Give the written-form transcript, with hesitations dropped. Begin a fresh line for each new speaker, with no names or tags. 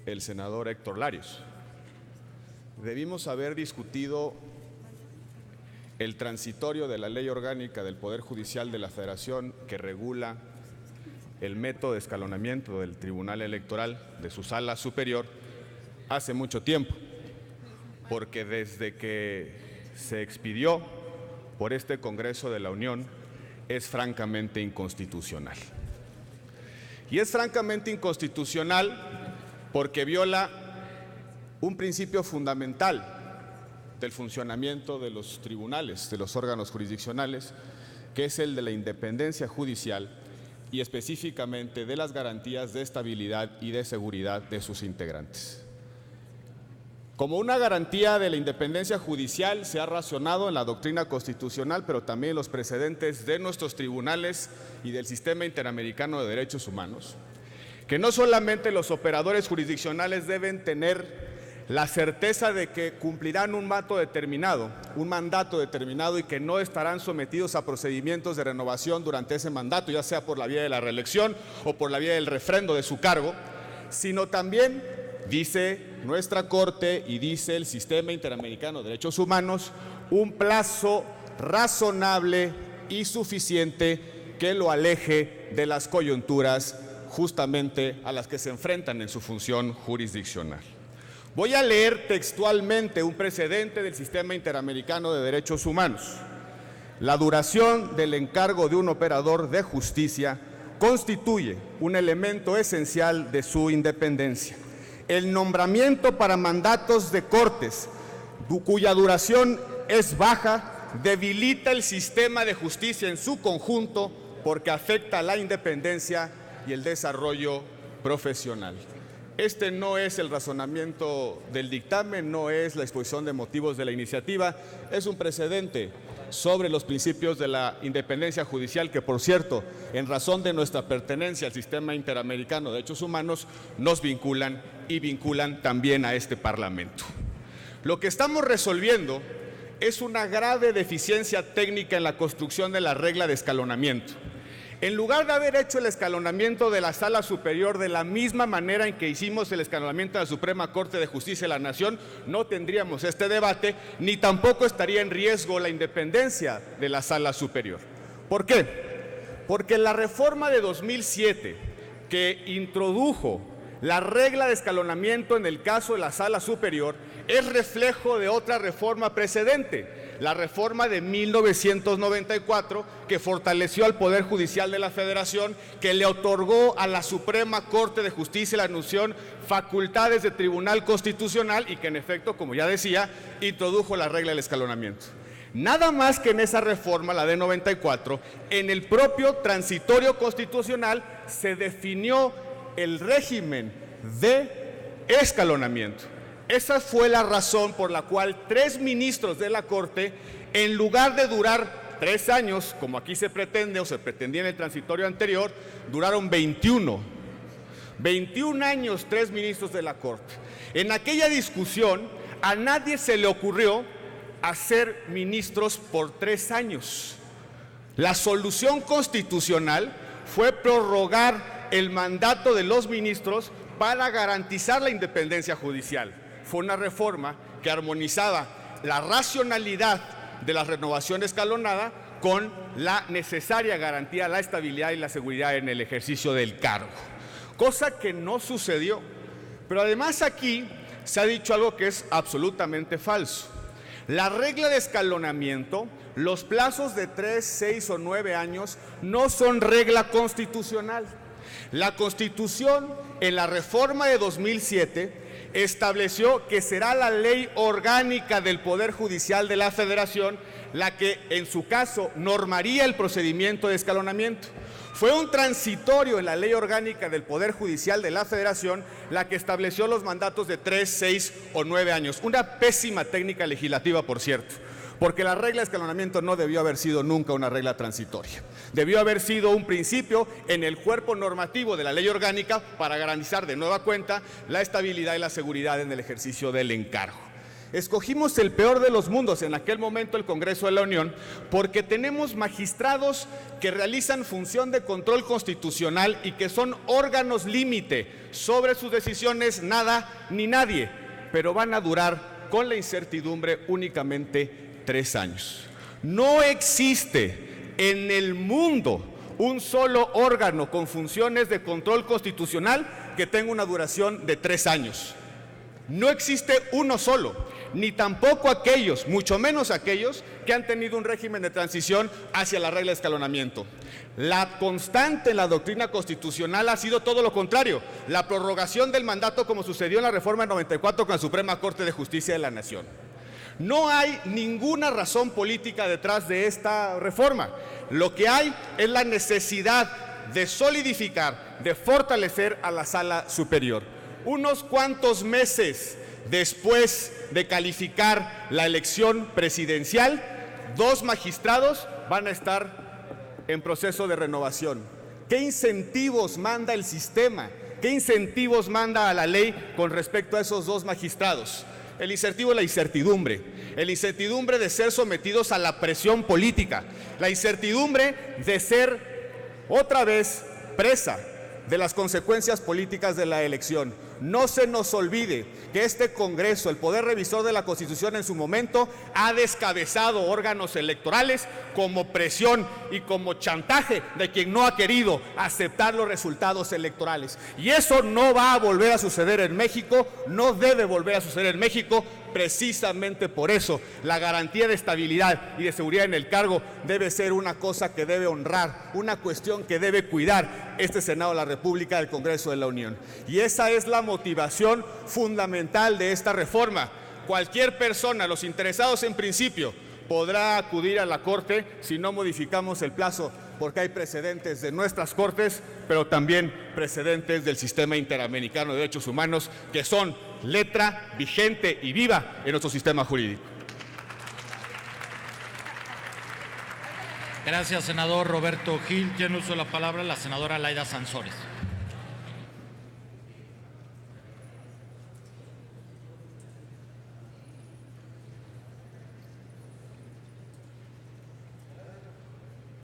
el senador Héctor Larios. Debimos haber discutido el transitorio de la Ley Orgánica del Poder Judicial de la Federación que regula el método de escalonamiento del Tribunal Electoral de su Sala Superior hace mucho tiempo, porque desde que se expidió por este Congreso de la Unión es francamente inconstitucional. Y es francamente inconstitucional porque viola un principio fundamental del funcionamiento de los tribunales, de los órganos jurisdiccionales, que es el de la independencia judicial y específicamente de las garantías de estabilidad y de seguridad de sus integrantes. Como una garantía de la independencia judicial se ha racionado en la doctrina constitucional, pero también en los precedentes de nuestros tribunales y del sistema interamericano de derechos humanos, que no solamente los operadores jurisdiccionales deben tener la certeza de que cumplirán un mandato determinado y que no estarán sometidos a procedimientos de renovación durante ese mandato, ya sea por la vía de la reelección o por la vía del refrendo de su cargo, sino también, dice nuestra Corte y dice el Sistema Interamericano de Derechos Humanos, un plazo razonable y suficiente que lo aleje de las coyunturas justamente a las que se enfrentan en su función jurisdiccional. Voy a leer textualmente un precedente del Sistema Interamericano de Derechos Humanos. La duración del encargo de un operador de justicia constituye un elemento esencial de su independencia. El nombramiento para mandatos de cortes, cuya duración es baja, debilita el sistema de justicia en su conjunto porque afecta a la independencia y el desarrollo profesional. Este no es el razonamiento del dictamen, no es la exposición de motivos de la iniciativa, es un precedente sobre los principios de la independencia judicial que, por cierto, en razón de nuestra pertenencia al Sistema Interamericano de Derechos Humanos, nos vinculan y vinculan también a este Parlamento. Lo que estamos resolviendo es una grave deficiencia técnica en la construcción de la regla de escalonamiento. En lugar de haber hecho el escalonamiento de la Sala Superior de la misma manera en que hicimos el escalonamiento de la Suprema Corte de Justicia de la Nación, no tendríamos este debate, ni tampoco estaría en riesgo la independencia de la Sala Superior. ¿Por qué? Porque la reforma de 2007, que introdujo la regla de escalonamiento en el caso de la Sala Superior, es reflejo de otra reforma precedente, la reforma de 1994, que fortaleció al Poder Judicial de la Federación, que le otorgó a la Suprema Corte de Justicia de la Nación facultades de Tribunal Constitucional y que en efecto, como ya decía, introdujo la regla del escalonamiento. Nada más que en esa reforma, la de 94, en el propio transitorio constitucional se definió el régimen de escalonamiento. Esa fue la razón por la cual 3 ministros de la Corte, en lugar de durar 3 años, como aquí se pretende o se pretendía en el transitorio anterior, duraron 21. 21 años 3 ministros de la Corte. En aquella discusión a nadie se le ocurrió hacer ministros por 3 años. La solución constitucional fue prorrogar el mandato de los ministros para garantizar la independencia judicial. Fue una reforma que armonizaba la racionalidad de la renovación escalonada con la necesaria garantía, la estabilidad y la seguridad en el ejercicio del cargo, cosa que no sucedió. Pero además aquí se ha dicho algo que es absolutamente falso. La regla de escalonamiento, los plazos de 3, 6 o 9 años no son regla constitucional. La Constitución, en la reforma de 2007, estableció que será la Ley Orgánica del Poder Judicial de la Federación la que, en su caso, normaría el procedimiento de escalonamiento. Fue un transitorio en la Ley Orgánica del Poder Judicial de la Federación la que estableció los mandatos de 3, 6 o 9 años. Una pésima técnica legislativa, por cierto, porque la regla de escalonamiento no debió haber sido nunca una regla transitoria. Debió haber sido un principio en el cuerpo normativo de la ley orgánica para garantizar de nueva cuenta la estabilidad y la seguridad en el ejercicio del encargo. Escogimos el peor de los mundos, en aquel momento el Congreso de la Unión, porque tenemos magistrados que realizan función de control constitucional y que son órganos límite. Sobre sus decisiones nada ni nadie, pero van a durar con la incertidumbre únicamente 3 años. No existe en el mundo un solo órgano con funciones de control constitucional que tenga una duración de 3 años. No existe uno solo, ni tampoco aquellos, mucho menos aquellos que han tenido un régimen de transición hacia la regla de escalonamiento. La constante en la doctrina constitucional ha sido todo lo contrario, la prorrogación del mandato, como sucedió en la reforma del 94 con la Suprema Corte de Justicia de la Nación. No hay ninguna razón política detrás de esta reforma. Lo que hay es la necesidad de solidificar, de fortalecer a la Sala Superior. Unos cuantos meses después de calificar la elección presidencial, 2 magistrados van a estar en proceso de renovación. ¿Qué incentivos manda el sistema? ¿Qué incentivos manda a la ley con respecto a esos 2 magistrados? El incentivo es la incertidumbre, el incertidumbre de ser sometidos a la presión política, la incertidumbre de ser otra vez presa de las consecuencias políticas de la elección. No se nos olvide que este Congreso, el Poder Revisor de la Constitución en su momento, ha descabezado órganos electorales como presión y como chantaje de quien no ha querido aceptar los resultados electorales. Y eso no va a volver a suceder en México, no debe volver a suceder en México. Precisamente por eso, la garantía de estabilidad y de seguridad en el cargo debe ser una cosa que debe honrar, una cuestión que debe cuidar este Senado de la República del Congreso de la Unión. Y esa es la motivación fundamental de esta reforma. Cualquier persona, los interesados en principio, podrá acudir a la Corte si no modificamos el plazo, porque hay precedentes de nuestras Cortes, pero también precedentes del Sistema Interamericano de Derechos Humanos, que son letra vigente y viva en nuestro sistema jurídico.
Gracias, senador Roberto Gil. Tiene uso de la palabra la senadora Laida Sansores.